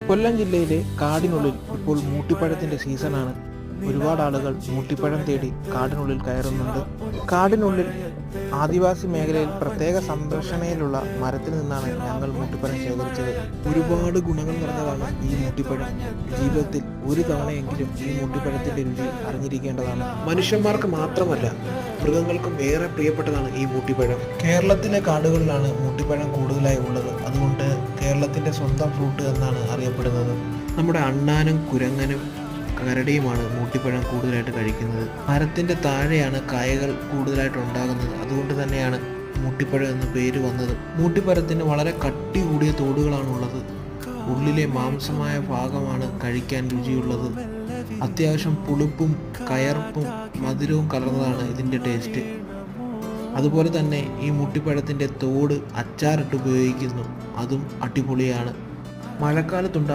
കൊല്ലം ജില്ലയിലെ കാടിനുള്ളിൽ ഇപ്പോൾ മൂട്ടിപ്പഴത്തിൻ്റെ സീസണാണ്. ഒരുപാട് ആളുകൾ മൂട്ടിപ്പഴം തേടി കാടിനുള്ളിൽ കയറുന്നുണ്ട്. കാടിനുള്ളിൽ ആദിവാസി മേഖലയിൽ പ്രത്യേക സംരക്ഷണയിലുള്ള മരത്തിൽ നിന്നാണ് ഞങ്ങൾ മൂട്ടിപ്പഴം ശേഖരിച്ചത്. ഒരുപാട് ഗുണങ്ങൾ നിറഞ്ഞതാണ് ഈ മൂട്ടിപ്പഴം. ജീവിതത്തിൽ ഒരു തവണയെങ്കിലും ഈ മൂട്ടിപ്പഴത്തിൻ്റെ രുചി അറിഞ്ഞിരിക്കേണ്ടതാണ്. മനുഷ്യന്മാർക്ക് മാത്രമല്ല, മൃഗങ്ങൾക്കും ഏറെ പ്രിയപ്പെട്ടതാണ് ഈ മൂട്ടിപ്പഴം. കേരളത്തിലെ കാടുകളിലാണ് മൂട്ടിപ്പഴം കൂടുതലായി ഉള്ളത്. അതുകൊണ്ട് കേരളത്തിൻ്റെ സ്വന്തം ഫ്രൂട്ട് എന്നാണ് അറിയപ്പെടുന്നത്. നമ്മുടെ അണ്ണാനും കുരങ്ങനും കരടിയുമാണ് മൂട്ടിപ്പഴം കൂടുതലായിട്ട് കഴിക്കുന്നത്. മരത്തിൻ്റെ താഴെയാണ് കായകൾ കൂടുതലായിട്ട് ഉണ്ടാകുന്നത്. അതുകൊണ്ട് തന്നെയാണ് മൂട്ടിപ്പഴം എന്ന പേര് വന്നത്. മൂട്ടിപ്പഴത്തിന് വളരെ കട്ടി കൂടിയ തോടുകളാണുള്ളത്. ഉള്ളിലെ മാംസമായ ഭാഗമാണ് കഴിക്കാൻ രുചിയുള്ളത്. അത്യാവശ്യം പുളിപ്പും കയർപ്പും മധുരവും കലർന്നതാണ് ഇതിൻ്റെ ടേസ്റ്റ്. അതുപോലെ തന്നെ ഈ മൂട്ടിപ്പഴത്തിൻ്റെ തോട് അച്ചാറിട്ട് ഉപയോഗിക്കുന്നു. അതും അടിപൊളിയാണ്. മഴക്കാലത്തുണ്ടാകുന്ന